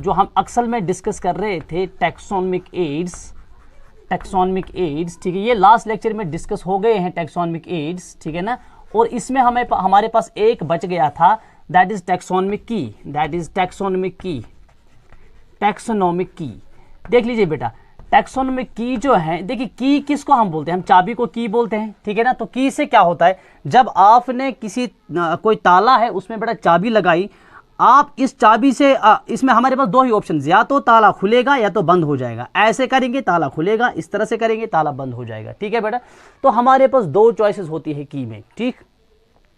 जो हम अक्सर में डिस्कस कर रहे थे टैक्सोनॉमिक एड्स, ठीक है, ये लास्ट लेक्चर में डिस्कस हो गए हैं टैक्सोनॉमिक एड्स, ठीक है ना। और इसमें हमारे पास एक बच गया था, दैट इज टैक्सोनॉमिक की। देख लीजिए बेटा, टैक्सोनॉमिक की जो है, देखिए की किसको हम बोलते हैं, हम चाबी को की बोलते हैं, ठीक है ना। तो की से क्या होता है, जब आपने कोई ताला है उसमें बेटा चाबी लगाई, आप इस चाबी से इसमें हमारे पास दो ही ऑप्शन, या तो ताला खुलेगा या तो बंद हो जाएगा। ऐसे करेंगे ताला खुलेगा, इस तरह से करेंगे ताला बंद हो जाएगा, ठीक है बेटा। तो हमारे पास दो चॉइसेस होती है की में, ठीक।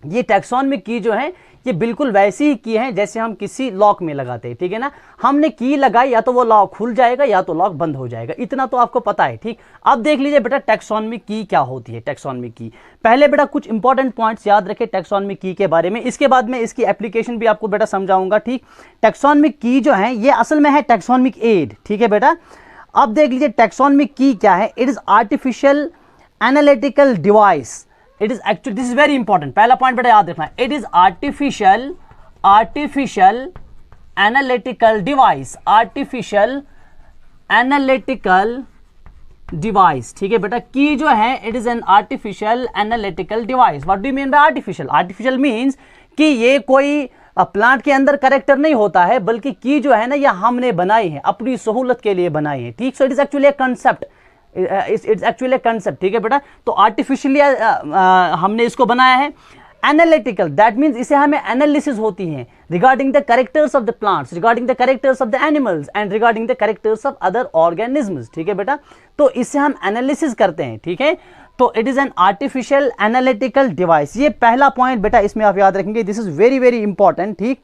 ये टैक्सोनॉमिक की जो है ये बिल्कुल वैसी ही की है जैसे हम किसी लॉक में लगाते हैं, ठीक है ना। हमने की लगाई, या तो वो लॉक खुल जाएगा या तो लॉक बंद हो जाएगा, इतना तो आपको पता है, ठीक। अब देख लीजिए बेटा टैक्सोनॉमिक की क्या होती है। टैक्सोनॉमिक की, पहले बेटा कुछ इंपॉर्टेंट पॉइंट्स याद रखें टैक्सोनॉमिक की के बारे में, इसके बाद में इसकी एप्लीकेशन भी आपको बेटा समझाऊंगा, ठीक। टैक्सोनॉमिक की जो है ये असल में है टैक्सोनॉमिक एड, ठीक है बेटा। अब देख लीजिए टैक्सोनॉमिक की क्या है, it is artificial analytical device. It is actually, this is very important, पहला पॉइंट बेटा याद रखना है, it is artificial analytical device, ठीक है बेटा। की जो है it is an artificial analytical device. What do you mean by artificial? Artificial means कि ये कोई प्लांट के अंदर करेक्टर नहीं होता है, बल्कि की जो है ना ये हमने बनाई है, अपनी सहूलत के लिए बनाई है, ठीक। So it is actually A concept, it's actually concept, ठीक है बेटा। तो आर्टिफिशियली हमने इसको बनाया है। एनालिटिकल, दैट मीन्स इसे हमें एनालिसिस होती है regarding the characters of the plants, regarding the characters of the animals and regarding the characters of other organisms, ठीक है बेटा। तो इससे हम एनालिसिस करते हैं, ठीक है। तो it is an artificial analytical device, ये पहला पॉइंट बेटा इसमें आप याद रखेंगे, this is very very important, ठीक।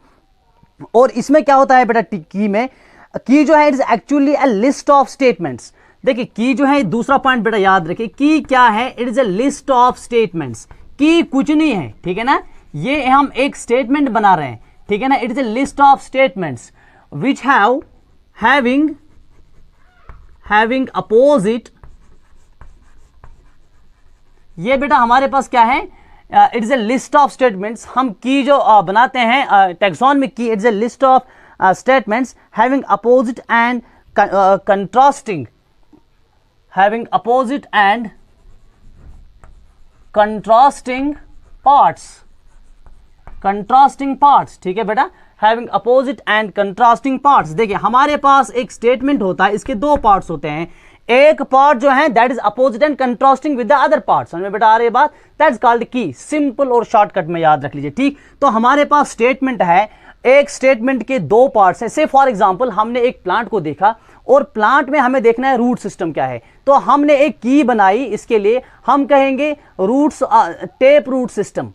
और इसमें क्या होता है बेटा, की में, की जो है it is actually a list of statements. देखिए की जो है, दूसरा पॉइंट बेटा याद रखिए, की क्या है, it is a list of statements. की कुछ नहीं है, ठीक है ना, ये हम एक स्टेटमेंट बना रहे हैं, ठीक है ना। It is a list of statements which having opposite, ये बेटा हमारे पास क्या है, it is a list of statements. हम की जो बनाते हैं टैक्सोनॉमिक की, it is a list of statements having opposite and contrasting, having opposite and contrasting parts, ठीक है बेटा, having opposite and contrasting parts। देखिए हमारे पास एक स्टेटमेंट होता है, इसके दो पार्ट्स होते हैं, एक पार्ट जो है that is opposite and contrasting with the other part. समझ में बेटा आ रही बात, दैट इज कॉल्ड की। सिंपल और शॉर्टकट में याद रख लीजिए, ठीक। तो हमारे पास स्टेटमेंट है, एक स्टेटमेंट के दो पार्ट्स हैं। से फॉर एग्जांपल हमने एक प्लांट को देखा और प्लांट में हमें देखना है रूट सिस्टम क्या है, तो हमने एक की बनाई, इसके लिए हम कहेंगे roots tap root system,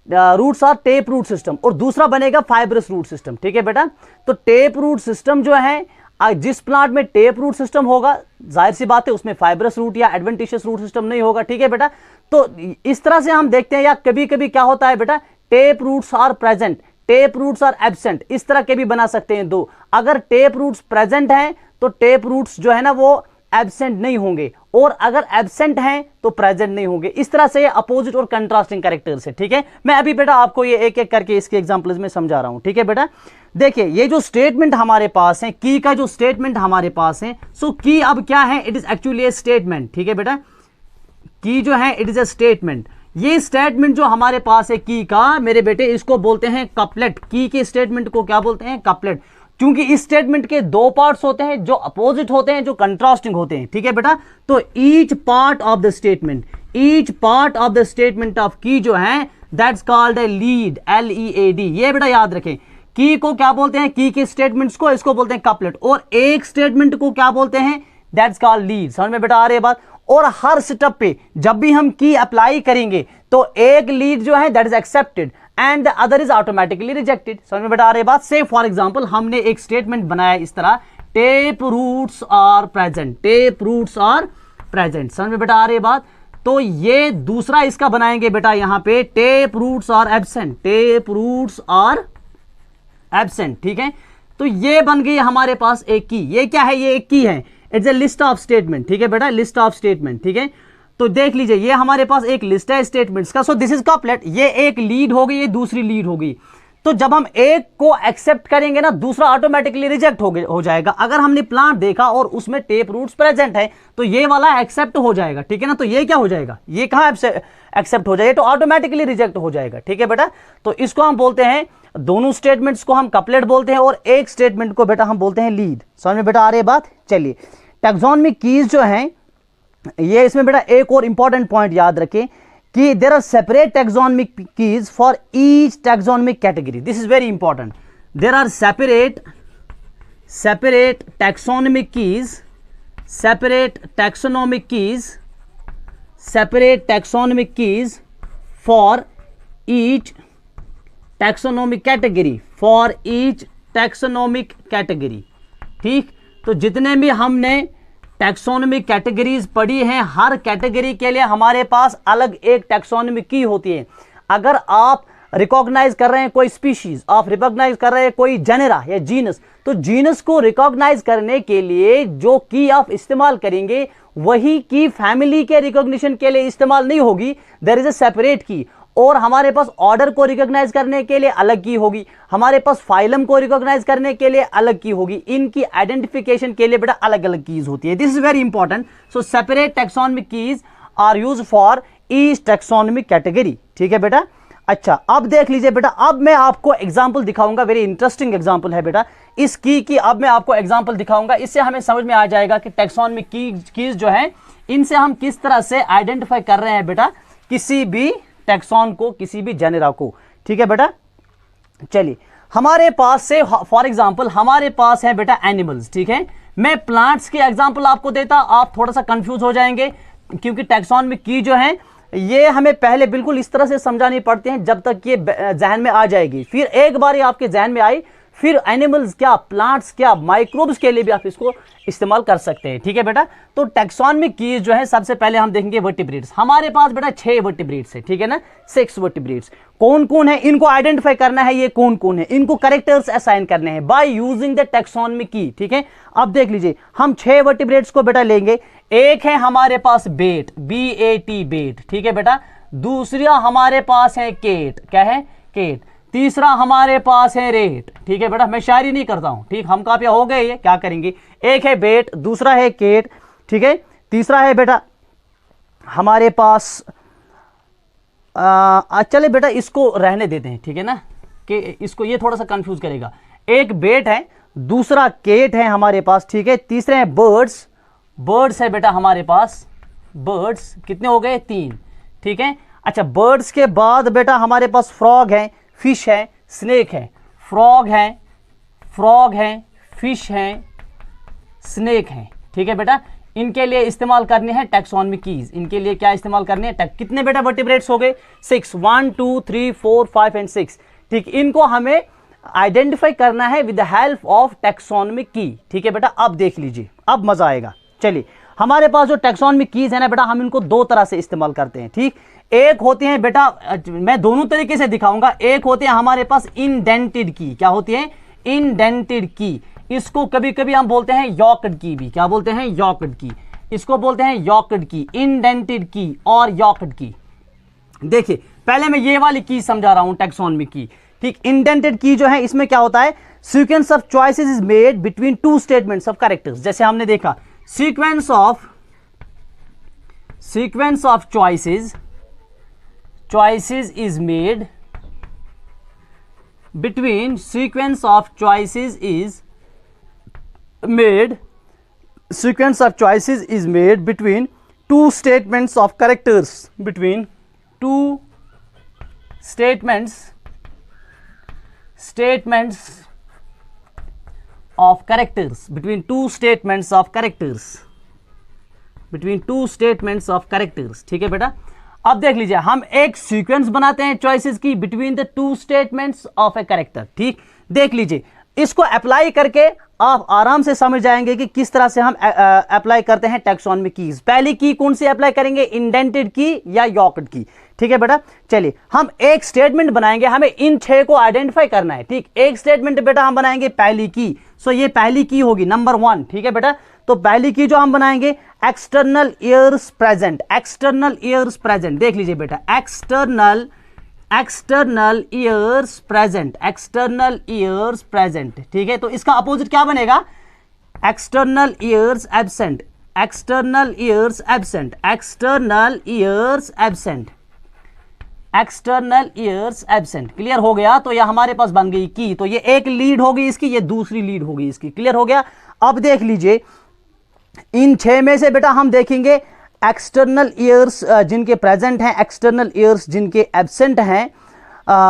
roots are tap root system, और दूसरा बनेगा फाइब्रस रूट सिस्टम, ठीक है बेटा। तो टेप रूट सिस्टम जो है, जिस प्लांट में टेप रूट सिस्टम होगा जाहिर सी बात है उसमें फाइब्रस रूट या एडवेंटिशियस रूट सिस्टम नहीं होगा, ठीक है बेटा। तो इस तरह से हम देखते हैं, या कभी कभी क्या होता है बेटा, tap roots are present, tap roots are absent, इस तरह के भी बना सकते हैं दो। अगर टेप रूट्स प्रेजेंट हैं तो टेप रूट्स जो है ना वो एब्सेंट नहीं होंगे, और अगर एब्सेंट हैं तो प्रेजेंट नहीं होंगे। इस तरह से अपोजिट और कंट्रास्टिंग कैरेक्टर्स है, ठीक है। मैं अभी बेटा आपको ये एक एक करके इसके एग्जांपल्स में समझा रहा हूं, ठीक है बेटा। देखिए ये जो स्टेटमेंट हमारे पास है, की का जो स्टेटमेंट हमारे पास है, सो की अब क्या है, it is actually A statement, ठीक है बेटा। की जो है इट इज ए स्टेटमेंट, ये स्टेटमेंट जो हमारे पास है की का, मेरे बेटे इसको बोलते हैं कपलेट। की के स्टेटमेंट को क्या बोलते हैं, कपलेट, क्योंकि इस स्टेटमेंट के दो पार्ट्स होते हैं, जो अपोजिट होते हैं, जो कंट्रास्टिंग होते हैं, ठीक है बेटा। तो each part of the statement of की जो है that's called a lead, LEAD। ये बेटा याद रखें, की को क्या बोलते हैं, की के स्टेटमेंट्स को इसको बोलते हैं कपलेट, और एक स्टेटमेंट को क्या बोलते हैं, दैट्स कॉल्ड लीड। समझ में बेटा आ रही है बात। और हर स्टेप पे जब भी हम की अप्लाई करेंगे तो एक लीड जो है that is accepted and the other is automatically rejected. समझ में बेटा आ रही बात। से फॉर एग्जांपल हमने एक स्टेटमेंट बनाया इस तरह, टेप रूट्स आर प्रेजेंट, समझ में बेटा आ रही बात। तो ये दूसरा इसका बनाएंगे बेटा यहां पे, टेप रूट्स आर एब्सेंट, ठीक है। तो ये बन गई हमारे पास एक की। ये क्या है, ये एक की है, it's a list of statement, ठीक है बेटा, लिस्ट ऑफ स्टेटमेंट, ठीक है। तो देख लीजिए ये हमारे पास एक लिस्ट है स्टेटमेंट्स का। सो दिस इज कपलेट, ये एक लीड हो गई, ये दूसरी लीड हो गई। तो जब हम एक को एक्सेप्ट करेंगे ना, दूसरा ऑटोमेटिकली रिजेक्ट हो जाएगा। अगर हमने प्लांट देखा और उसमें टेप रूट्स प्रेजेंट है तो ये वाला एक्सेप्ट हो जाएगा, ठीक है ना। तो ये क्या हो जाएगा, ये कहां एक्सेप्ट हो जाएगा, तो ऑटोमेटिकली रिजेक्ट हो जाएगा, ठीक है बेटा। तो इसको हम बोलते हैं, दोनों स्टेटमेंट्स को हम कपलेट बोलते हैं और एक स्टेटमेंट को बेटा हम बोलते हैं लीड। समझ में बेटा आ रही है बात। चलिए, टैक्सोनॉमिक कीज जो है ये, इसमें बेटा एक और इंपॉर्टेंट पॉइंट याद रखें कि there are separate taxonomic keys for each taxonomic category. This is very important. There are separate taxonomic keys, separate taxonomic keys for each taxonomic category, ठीक। तो जितने भी हमने टैक्सोनॉमिक कैटेगरीज पढ़ी हैं, हर कैटेगरी के लिए हमारे पास अलग एक टैक्सोनॉमिक की होती है। अगर आप रिकॉग्नाइज कर रहे हैं कोई स्पीशीज, आप रिकॉग्नाइज कर रहे हैं कोई जेनेरा या जीनस, तो जीनस को रिकॉग्नाइज करने के लिए जो की आप इस्तेमाल करेंगे वही की फैमिली के रिकॉग्निशन के लिए इस्तेमाल नहीं होगी। देयर इज अ सेपरेट की। और हमारे पास ऑर्डर को रिकॉग्नाइज करने के लिए अलग की होगी, हमारे पास फाइलम को रिकॉग्नाइज करने के लिए अलग की होगी, इनकी आइडेंटिफिकेशन के लिए बेटा अलग अलग कीज होती है। This is very important. So separate taxonomic keys are use for each taxonomic category, ठीक है बेटा। अच्छा, अब देख लीजिए बेटा, अब मैं आपको एग्जाम्पल दिखाऊंगा, वेरी इंटरेस्टिंग एग्जाम्पल है बेटा इस की अब मैं आपको एग्जाम्पल दिखाऊंगा। इससे हमें समझ में आ जाएगा कि टैक्सोनॉमिक कीज जो है इनसे हम किस तरह से आइडेंटिफाई कर रहे हैं बेटा किसी भी टैक्सॉन को, किसी भी जेनेरा को, ठीक है बेटा। चलिए, हमारे पास से फॉर एग्जांपल हमारे पास है बेटा एनिमल्स, ठीक है। मैं प्लांट्स के एग्जांपल आपको देता, आप थोड़ा सा कंफ्यूज हो जाएंगे क्योंकि टैक्सोनॉमिक की जो है ये हमें पहले बिल्कुल इस तरह से समझानी पड़ती है जब तक ये जहन में आ जाएगी। फिर एक बार ये आपके जहन में आई, फिर एनिमल्स क्या, प्लांट्स क्या, माइक्रोब्स के लिए भी आप इसको इस्तेमाल कर सकते हैं, ठीक है बेटा। तो टैक्सोनॉमिक कीज जो है सबसे पहले हम देखेंगे वर्टिब्रेट्स। हमारे पास बेटा 6 वर्टिब्रेट्स है, ठीक है ना, 6 वर्टिब्रेट्स। कौन कौन है इनको आइडेंटिफाई करना है, ये कौन कौन है इनको कैरेक्टर्स असाइन करने हैं बाय यूजिंग द टैक्सोनॉमिक की, ठीक है। अब देख लीजिए, हम 6 वर्टिब्रेट्स को बेटा लेंगे। एक है हमारे पास बेट, BAT बेट, ठीक है बेटा। दूसरा हमारे पास है केट, क्या है, केट। तीसरा हमारे पास है रेट, ठीक है बेटा। मैं शायरी नहीं करता हूं, ठीक, हम काफी हो गए, ये क्या करेंगे। एक है बेट, दूसरा है केट, ठीक है। तीसरा है बेटा हमारे पास चले बेटा इसको रहने देते हैं, ठीक है ना, कि इसको ये थोड़ा सा कंफ्यूज करेगा। एक बेट है, दूसरा केट है हमारे पास, ठीक है। तीसरे हैं बर्ड्स, बर्ड्स है बेटा हमारे पास, बर्ड्स कितने हो गए, 3, ठीक है। अच्छा, बर्ड्स के बाद बेटा हमारे पास फ्रॉग है, फिश है, स्नेक है। फ्रॉग है, फिश है, स्नेक है, ठीक है बेटा। इनके लिए इस्तेमाल करने हैं टैक्सोनॉमिक कीज। इनके लिए क्या इस्तेमाल करने हैं, कितने बेटा वर्टिब्रेट्स हो गए, 6, 1 2 3 4 5 एंड 6, ठीक। इनको हमें आइडेंटिफाई करना है with the help of taxonomic की, ठीक है बेटा। अब देख लीजिए, अब मजा आएगा। चलिए, हमारे पास जो टैक्सोनॉमिक कीज है ना बेटा, हम इनको 2 तरह से इस्तेमाल करते हैं, ठीक। एक होते हैं बेटा, मैं दोनों तरीके से दिखाऊंगा। एक होते हैं हमारे पास इंडेंटेड की, क्या होती है, इंडेंटेड की। इसको कभी कभी हम बोलते हैं यॉक्ड की भी, क्या बोलते हैं, यॉक्ड की। इसको बोलते हैं यॉक्ड की, इंडेंटेड की और यॉक्ड की। देखिए, पहले मैं ये वाली की समझा रहा हूं टैक्सोनॉमिक की, ठीक। इंडेंटेड की जो है इसमें क्या होता है, sequence of choices is made between 2 statements of characters. जैसे हमने देखा, sequence of choices is made between sequence of choices is made between 2 statements of characters, between 2 statements of characters, between 2 statements of characters, ठीक है बेटा। अब देख लीजिए, हम एक सीक्वेंस बनाते हैं चॉइसेस की between the 2 statements of a character, ठीक। देख लीजिए, इसको अप्लाई करके आप आराम से समझ जाएंगे कि किस तरह से हम अप्लाई करते हैं टैक्सोनॉमिक कीज। पहली की कौन सी अप्लाई करेंगे, इंडेंटेड की या यॉक्ड की, ठीक है बेटा। चलिए, हम एक स्टेटमेंट बनाएंगे, हमें इन 6 को आइडेंटिफाई करना है, ठीक। एक स्टेटमेंट बेटा हम बनाएंगे पहली की, सो ये पहली की होगी, नंबर 1, ठीक है बेटा। तो पहली की जो हम बनाएंगे, external years present, external years present. देख लीजिए बेटा, external external years present, external years present, ठीक है। तो इसका अपोजिट क्या बनेगा, external years absent, external years absent, external years absent, external years absent. Clear हो गया। तो यह हमारे पास बन गई की, तो ये एक लीड होगी इसकी, ये दूसरी लीड होगी इसकी। क्लियर हो गया। अब देख लीजिए इन 6 में से बेटा हम देखेंगे एक्सटर्नल ईयर्स जिनके प्रेजेंट हैं, एक्सटर्नल ईयर्स जिनके एब्सेंट हैं।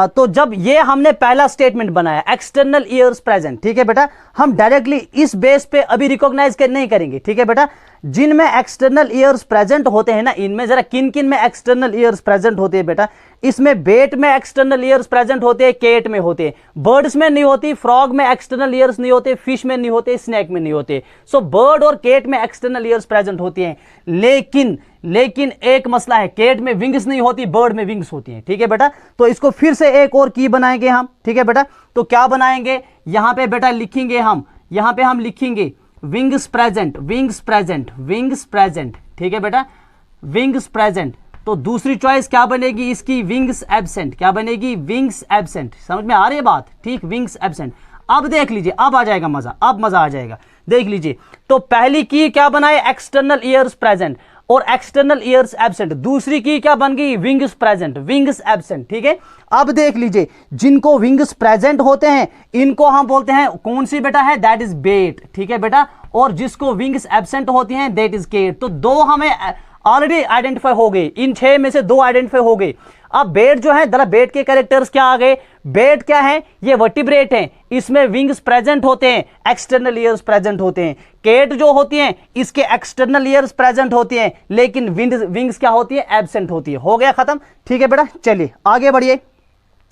तो जब ये हमने पहला स्टेटमेंट बनाया एक्सटर्नल ईयर्स प्रेजेंट, ठीक है बेटा, हम डायरेक्टली इस बेस पे अभी रिकॉग्नाइज नहीं करेंगे, ठीक है बेटा। जिनमें एक्सटर्नल ईयर्स प्रेजेंट होते हैं ना, इनमें जरा किन किन में एक्सटर्नल ईयर्स प्रेजेंट होते हैं बेटा, इसमें बेट में एक्सटर्नल ईयर्स प्रेजेंट होते हैं, केट में होते हैं, बर्ड्स में नहीं होती, फ्रॉग में एक्सटर्नल ईयर्स नहीं होते, फिश में नहीं होते, स्नैक में नहीं होते। सो बर्ड और केट में एक्सटर्नल ईयर्स प्रेजेंट होती हैं, लेकिन एक मसला है, केट में विंग्स नहीं होती, बर्ड में विंग्स होती हैं, ठीक है बेटा। तो इसको फिर से एक और की बनाएंगे हम, ठीक है बेटा। तो क्या बनाएंगे, यहां पे बेटा लिखेंगे हम, यहां पे हम लिखेंगे wings present, wings present, wings present, ठीक है बेटा, विंग्स प्रेजेंट। तो दूसरी चॉइस क्या बनेगी इसकी, विंग्स एब्सेंट। क्या बनेगी, विंग्स एब्सेंट। समझ में आ रही है बात, ठीक, विंग्स एब्सेंट। अब देख लीजिए, अब आ जाएगा मजा, अब मजा आ जाएगा। देख लीजिए, तो पहली की क्या बनाए, एक्सटर्नल ईयर्स प्रेजेंट और एक्सटर्नल ईयर्स एब्सेंट। दूसरी की क्या बन गई, विंग्स प्रेजेंट, विंग्स एब्सेंट, ठीक है। अब देख लीजिए, जिनको विंग्स प्रेजेंट होते हैं इनको हम बोलते हैं, कौन सी बेटा है, दैट इज बेट, ठीक है बेटा। और जिसको विंग्स एब्सेंट होती हैं दैट इज केट। तो दो हमें ऑलरेडी आइडेंटिफाई हो गए, इन 6 में से 2 आइडेंटिफाई हो गए। अब बेट जो है, जरा बेट के कैरेक्टर्स क्या आ गए, बेट क्या है, ये वर्टिब्रेट है, इसमें विंग्स प्रेजेंट होते हैं, एक्सटर्नल ईयर्स प्रेजेंट होते हैं। केट जो होती हैं इसके एक्सटर्नल ईयर्स प्रेजेंट होती हैं, लेकिन विंग्स क्या होती है, एब्सेंट होती है। हो गया खत्म, ठीक है बेटा। चलिए आगे बढ़िए,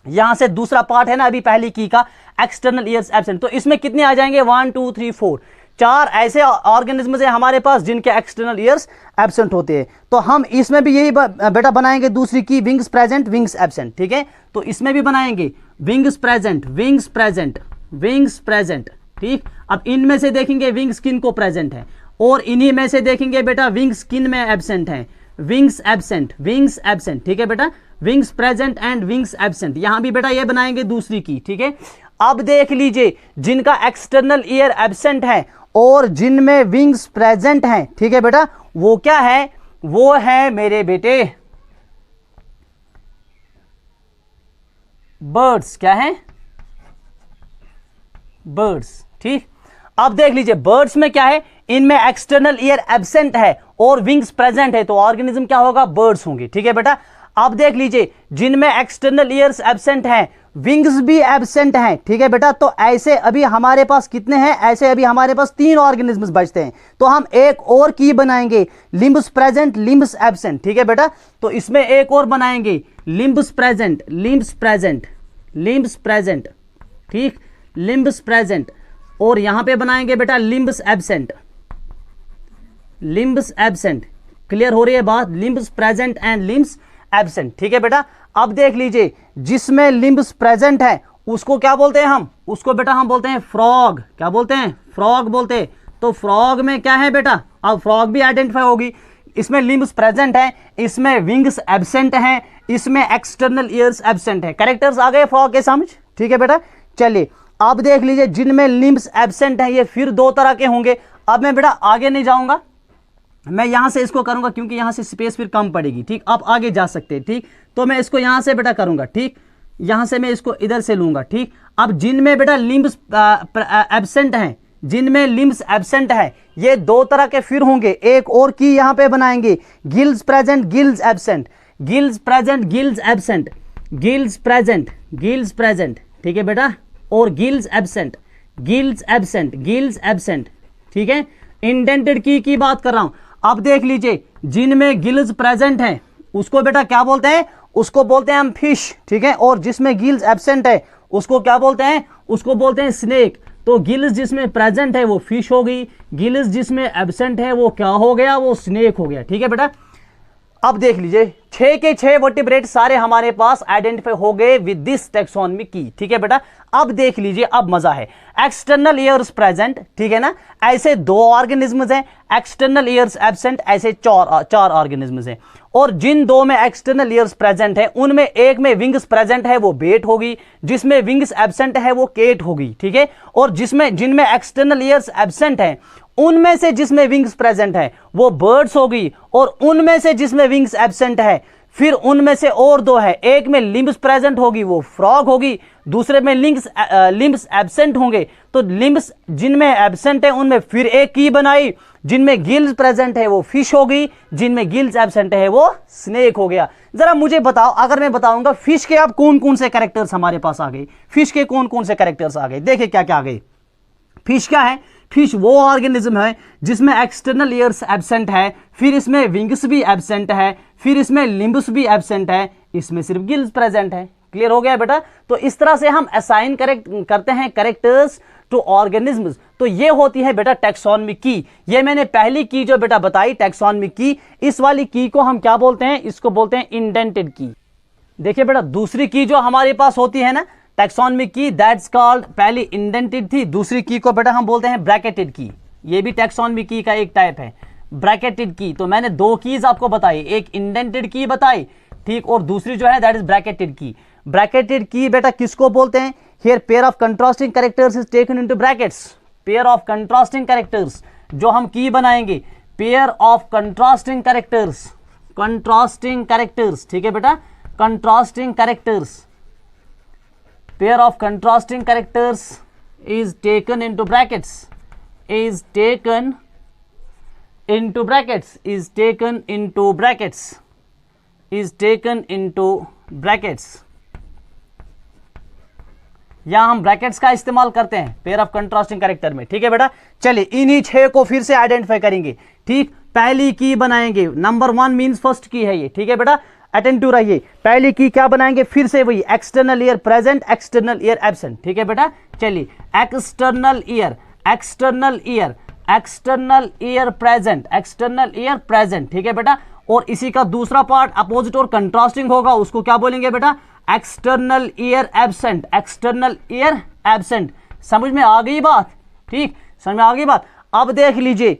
यहां से दूसरा पार्ट है ना अभी पहली की का, एक्सटर्नल ईयर्स एब्सेंट। तो इसमें कितने आ जाएंगे, 1 2 3 4, 4 ऐसे ऑर्गेनिज्म है हमारे पास जिनके एक्सटर्नल ईयर्स एब्सेंट होते हैं। तो हम इसमें भी यही बेटा बनाएंगे दूसरी की, विंग्स प्रेजेंट, विंग्स एब्सेंट, ठीक है। तो इसमें भी बनाएंगे wings present, wings present, wings present, ठीक। अब इनमें से देखेंगे विंग्स किन को प्रेजेंट है, और इन्हीं में से देखेंगे बेटा विंग्स किन में एब्सेंट है, विंग्स एब्सेंट, विंग्स एब्सेंट, ठीक है बेटा, wings present and wings absent. यहां भी बेटा ये बनाएंगे दूसरी की, ठीक है। अब देख लीजिए, जिनका एक्सटर्नल ईयर एब्सेंट है और जिनमें विंग्स प्रेजेंट हैं, ठीक है बेटा, वो क्या है, वो है मेरे बेटे बर्ड्स। क्या है, बर्ड्स, ठीक। अब देख लीजिए, बर्ड्स में क्या है, इनमें एक्सटर्नल ईयर एब्सेंट है और विंग्स प्रेजेंट है, तो ऑर्गेनिज्म क्या होगा, बर्ड्स होंगे, ठीक है बेटा। अब देख लीजिए, जिनमें एक्सटर्नल ईयर्स एब्सेंट हैं, विंग्स भी एब्सेंट हैं, ठीक है बेटा। तो ऐसे अभी हमारे पास कितने हैं, ऐसे अभी हमारे पास 3 ऑर्गेनिज्म्स बचते हैं। तो हम एक और की बनाएंगे, लिम्ब्स प्रेजेंट, लिम्ब्स एब्सेंट, ठीक है बेटा। तो इसमें एक और बनाएंगे limbs present, limbs present, limbs present, ठीक, लिम्ब्स प्रेजेंट। और यहां पे बनाएंगे बेटा limbs absent, limbs absent. Clear हो रही है बात, limbs present and limbs absent, ठीक है बेटा। अब देख लीजिए, जिसमें लिम्ब्स प्रेजेंट है उसको क्या बोलते हैं हम, उसको बेटा हम बोलते हैं फ्रॉग। क्या बोलते हैं, फ्रॉग बोलते हैं। तो फ्रॉग में क्या है बेटा, अब फ्रॉग भी आइडेंटिफाई होगी, इसमें लिम्ब्स प्रेजेंट है, इसमें विंग्स एब्सेंट हैं, इसमें एक्सटर्नल ईयर्स एब्सेंट है। कैरेक्टर्स आ गए फ्रॉग के समझ, ठीक है बेटा। चलिए अब देख लीजिए, जिनमें लिम्ब्स एब्सेंट है ये फिर 2 तरह के होंगे। अब मैं बेटा आगे नहीं जाऊंगा, मैं यहां से इसको करूंगा क्योंकि यहां से स्पेस फिर कम पड़ेगी, ठीक। आप आगे जा सकते हैं, ठीक। तो मैं इसको यहां से बेटा करूंगा, ठीक, यहां से मैं इसको इधर से लूंगा, ठीक। अब जिनमें बेटा लिम्ब्स एब्सेंट हैं, जिनमें लिम्ब्स एब्सेंट है, ये 2 तरह के फिर होंगे। एक और की यहां पे बनाएंगे, gills present, gills absent, gills present, gills absent, gills present, gills present, ठीक है बेटा। और gills absent, gills absent, gills absent, ठीक है। इंडेंटेड की बात कर रहा हूं। अब देख लीजिए, जिनमें गिल्स प्रेजेंट हैं उसको बेटा क्या बोलते हैं, उसको बोलते हैं हम फिश, ठीक है। और जिसमें गिल्स एब्सेंट है उसको क्या बोलते हैं, उसको बोलते हैं स्नेक। तो गिल्स जिसमें प्रेजेंट है वो फिश हो गई, गिल्स जिसमें एब्सेंट है वो क्या हो गया, वो स्नेक हो गया, ठीक है बेटा। अब देख लीजिए, 6 के 6 वर्टिब्रेट सारे हमारे पास आइडेंटिफाई हो गए विद दिस टैक्सोनॉमी की, ठीक है बेटा। अब देख लीजिए, अब मजा है, एक्सटर्नल ईयर्स प्रेजेंट, ठीक है ना, ऐसे 2 ऑर्गेनिज्म्स हैं, एक्सटर्नल ईयर्स एब्सेंट ऐसे 4 ऑर्गेनिज्म्स हैं। और जिन दो में एक्सटर्नल ईयर्स प्रेजेंट है उनमें एक में विंग्स प्रेजेंट है वो बेट होगी, जिसमें विंग्स एब्सेंट है वो केट होगी, ठीक है। और जिनमें एक्सटर्नल ईयर्स एब्सेंट है उनमें से जिसमें विंग्स प्रेजेंट है वो बर्ड्स होगी, और उनमें से जिसमें विंग्स एब्सेंट है फिर उनमें से और दो है, एक में लिम्ब्स प्रेजेंट होगी वो फ्रॉग होगी, दूसरे में लिम्ब्स एब्सेंट होंगे। तो लिम्ब्स जिनमें एब्सेंट है उनमें फिर एक की बनाई, जिनमें गिल्स प्रेजेंट है वो फिश होगी, जिनमें गिल्स एब्सेंट है वो स्नेक हो गया। जरा मुझे बताओ, अगर मैं बताऊंगा फिश के अब कौन कौन से कैरेक्टर्स हमारे पास आ गए, फिश के कौन कौन से कैरेक्टर्स आ गए, देखिए क्या क्या आ गए। फिश क्या है, फिश वो ऑर्गेनिज्म है जिसमें एक्सटर्नल ईयर्स एब्सेंट है, फिर इसमें विंग्स भी एब्सेंट है, फिर इसमें लिम्ब्स भी एब्सेंट है, इसमें सिर्फ गिल्स प्रेजेंट है। क्लियर हो गया बेटा। तो इस तरह से हम असाइन करते हैं कैरेक्टर्स टू ऑर्गेनिज्म्स। तो ये होती है बेटा टैक्सोनॉमिक की। ये मैंने पहली की जो बेटा बताई टैक्सोनॉमिक की, इस वाली की को हम क्या बोलते हैं, इसको बोलते हैं इंडेंटेड की। देखिए बेटा दूसरी की जो हमारे पास होती है ना टैक्सोनॉमिक की, दैट्स कॉल्ड, पहली इंडेंटेड थी, दूसरी की को बेटा हम बोलते हैं ब्रैकेटेड की। ये भी टैक्सोनॉमिक की का एक टाइप है, ब्रैकेटेड की। तो मैंने दो कीज आपको बताई, एक इंडेंटेड की बताई, ठीक, और दूसरी जो है दैट इज ब्रैकेटेड की। ब्रैकेटेड की बेटा किसको बोलते हैं, here pair of contrasting characters is taken into brackets. Pair of contrasting characters जो हम की बनाएंगे, pair of contrasting characters, contrasting characters, ठीक है बेटा, contrasting characters, pair of contrasting characters is taken into brackets, is taken into brackets, is taken into brackets, is taken into brackets। यहां हम brackets का इस्तेमाल करते हैं पेयर ऑफ कंट्रास्टिंग कैरेक्टर में, ठीक है बेटा। चलिए इन्हीं 6 को फिर से आइडेंटिफाई करेंगे, ठीक। पहली की बनाएंगे, नंबर 1 मींस फर्स्ट की है ये, ठीक है बेटा, अटेंटिव रहिए। पहली की क्या बनाएंगे, फिर से वही external ear present, external ear absent, ठीक है बेटा। चलिए external ear, external ear, external ear present, external ear present, ठीक है बेटा। और इसी का दूसरा पार्ट अपोजिट और कंट्रास्टिंग होगा, उसको क्या बोलेंगे बेटा, external ear absent, external ear absent. समझ में आ गई बात, ठीक, समझ में आ गई बात। अब देख लीजिए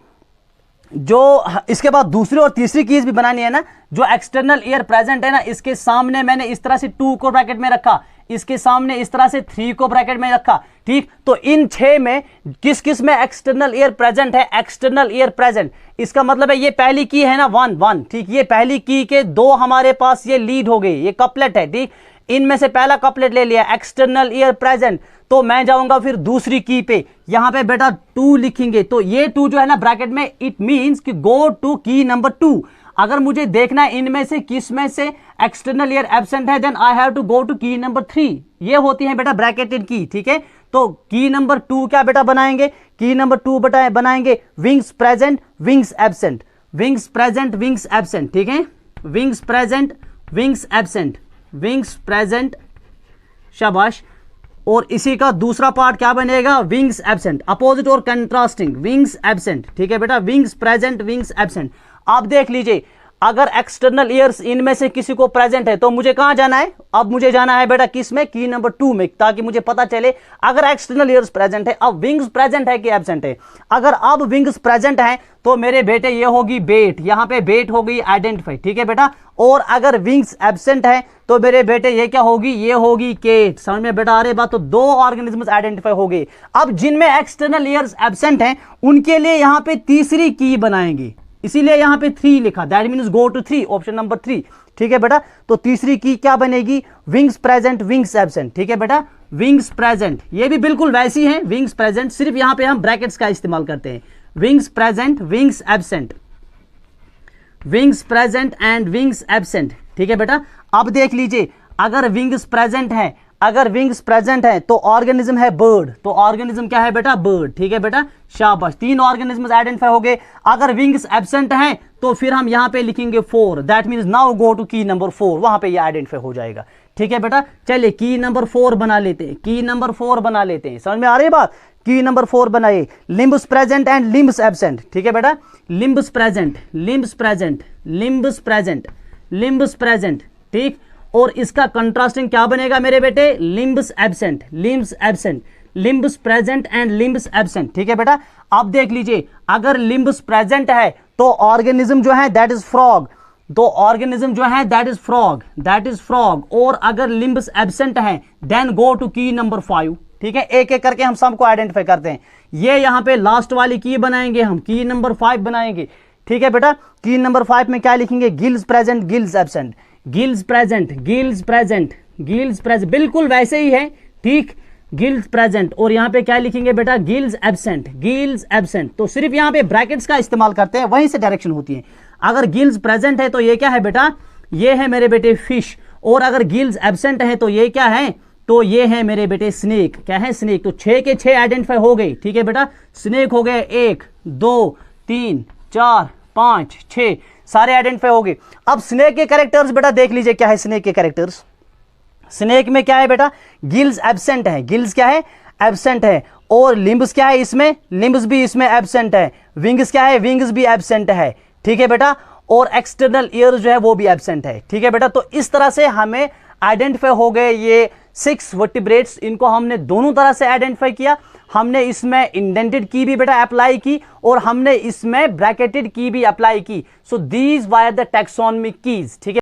जो इसके बाद दूसरी और तीसरी कीज भी बनानी है ना, जो एक्सटर्नल ईयर प्रेजेंट है ना, इसके सामने मैंने इस तरह से 2 को ब्रैकेट में रखा, इसके सामने इस तरह से 3 को ब्रैकेट में रखा, ठीक। तो इन 6 में किस किस में एक्सटर्नल ईयर प्रेजेंट है, एक्सटर्नल ईयर प्रेजेंट, इसका मतलब है ये पहली की है ना 1 ठीक, ये पहली की के 2 हमारे पास ये लीड हो गई, ये कपलेट है, ठीक। इनमें से पहला कपलेट ले लिया एक्सटर्नल ईयर प्रेजेंट, तो मैं जाऊंगा फिर दूसरी की पे, यहां पे बेटा 2 लिखेंगे, तो ये 2 जो है ना ब्रैकेट में, इट मींस कि गो टू की नंबर 2। अगर मुझे देखना है इनमें से किस में से एक्सटर्नल ईयर एब्सेंट है, then I have to go to key number 3। ये होती है बेटा ब्रैकेटेड की, ठीक है। तो की नंबर 2 क्या बेटा बनाएंगे, की नंबर 2 बेटा बनाएंगे wings present, wings absent, wings present, wings absent, ठीक है, wings present, wings absent, wings present, शाबाश। और इसी का दूसरा पार्ट क्या बनेगा, विंग्स एब्सेंट, अपोजिट और कंट्रास्टिंग, विंग्स एब्सेंट, ठीक है बेटा, विंग्स प्रेजेंट, विंग्स एब्सेंट। आप देख लीजिए अगर एक्सटर्नल ईयर्स इनमें से किसी को प्रेजेंट है तो मुझे कहां जाना है, अब मुझे जाना है बेटा किस में, की नंबर 2 में, ताकि मुझे पता चले अगर एक्सटर्नल ईयर्स प्रेजेंट है, अब विंग्स प्रेजेंट है कि एब्सेंट है। अगर अब विंग्स प्रेजेंट है तो मेरे बेटे ये होगी बेट, यहां पे बेट हो गई आइडेंटिफाई, ठीक है बेटा। और अगर विंग्स एब्सेंट है तो मेरे बेटे ये क्या होगी, ये होगी केट। समझ में बेटा आ रही बात। तो 2 ऑर्गेनिजम्स आइडेंटिफाई हो गए। अब जिनमें एक्सटर्नल ईयर्स एब्सेंट हैं उनके लिए यहां पे तीसरी की बनाएंगे, इसीलिए यहां पे 3 लिखा, that means go to 3, option number 3, ठीक है बेटा। तो तीसरी की क्या बनेगी, विंग्स प्रेजेंट, विंग्स एब्सेंट, ठीक है बेटा, विंग्स प्रेजेंट। ये भी बिल्कुल वैसी है, विंग्स प्रेजेंट, सिर्फ यहां पे हम ब्रैकेट्स का इस्तेमाल करते हैं, wings present, wings absent, wings present and wings absent, ठीक है बेटा। अब देख लीजिए अगर विंग्स प्रेजेंट है, अगर विंग्स प्रेजेंट है तो ऑर्गेनिज्म है बर्ड, तो ऑर्गेनिज्म क्या है बेटा, बर्ड, ठीक है बेटा, शाबाश। 3 ऑर्गेनिज्म आइडेंटिफाई हो गए। अगर विंग्स एब्सेंट हैं तो फिर हम यहां पे लिखेंगे 4, that means now go to key number 4, वहां पे ये आइडेंटिफाई हो जाएगा, ठीक है बेटा। चलिए की नंबर 4 बना लेते हैं, की नंबर 4 बना लेते हैं, समझ में आ रही बात। की नंबर 4 बनाइए, limbs present and limbs absent, ठीक है बेटा, limbs present, limbs present, limbs present, limbs present, ठीक। और इसका कंट्रास्टिंग क्या बनेगा मेरे बेटे, limbs absent, limbs absent, limbs present and limbs absent, ठीक है बेटा। अब देख लीजिए अगर लिम्ब्स प्रेजेंट है तो ऑर्गेनिज्म जो है दैट इज फ्रॉग, तो ऑर्गेनिज्म जो है दैट इज फ्रॉग, और अगर लिम्ब्स एब्सेंट है then go to key number 5। ठीक है, एक एक करके हम सबको आइडेंटिफाई करते हैं। ये यहाँ पे लास्ट वाली की बनाएंगे हम, की नंबर 5 बनाएंगे। ठीक है बेटा, की नंबर 5 में क्या लिखेंगे, gills present gills absent, gills present gills present gills present, बिल्कुल वैसे ही है। ठीक, गिल्स प्रेजेंट, और यहाँ पे क्या लिखेंगे बेटा, गिल्स एब्सेंट गिल्स एब्सेंट। तो सिर्फ यहाँ पे ब्रैकेट्स का इस्तेमाल करते हैं, वहीं से डायरेक्शन होती है। अगर गिल्स प्रेजेंट है तो ये क्या है बेटा, ये है मेरे बेटे फिश, और अगर गिल्स एब्सेंट है तो ये क्या है, तो ये है मेरे बेटे स्नेक। क्या है, स्नेक। तो 6 के 6 आइडेंटिफाई हो गए। ठीक है बेटा, स्नेक हो गए 1 2 3 4 5 6, सारे आइडेंटिफाई हो गए। अब स्नेक के कैरेक्टर्स बेटा देख लीजिए, क्या है स्नेक के कैरेक्टर्स। स्नेक में क्या है बेटा, गिल्स एब्सेंट है, गिल्स क्या है, एब्सेंट है, और लिम्ब्स क्या है इसमें, लिम्ब्स भी इसमें एब्सेंट है, विंग्स क्या है, विंग्स भी एब्सेंट है। ठीक है बेटा, और एक्सटर्नल ईयर जो है वो भी एब्सेंट है। ठीक है बेटा, तो इस तरह से हमें आइडेंटिफाई हो गए ये 6 वर्टिब्रेट्स। इनको हमने दोनों तरह से आइडेंटिफाई किया। हमने इसमें इंडेंटेड की भी बेटा अप्लाई की, और हमने इसमें ब्रैकेटेड की भी अप्लाई की। So these were the taxonomic keys. ठीक है।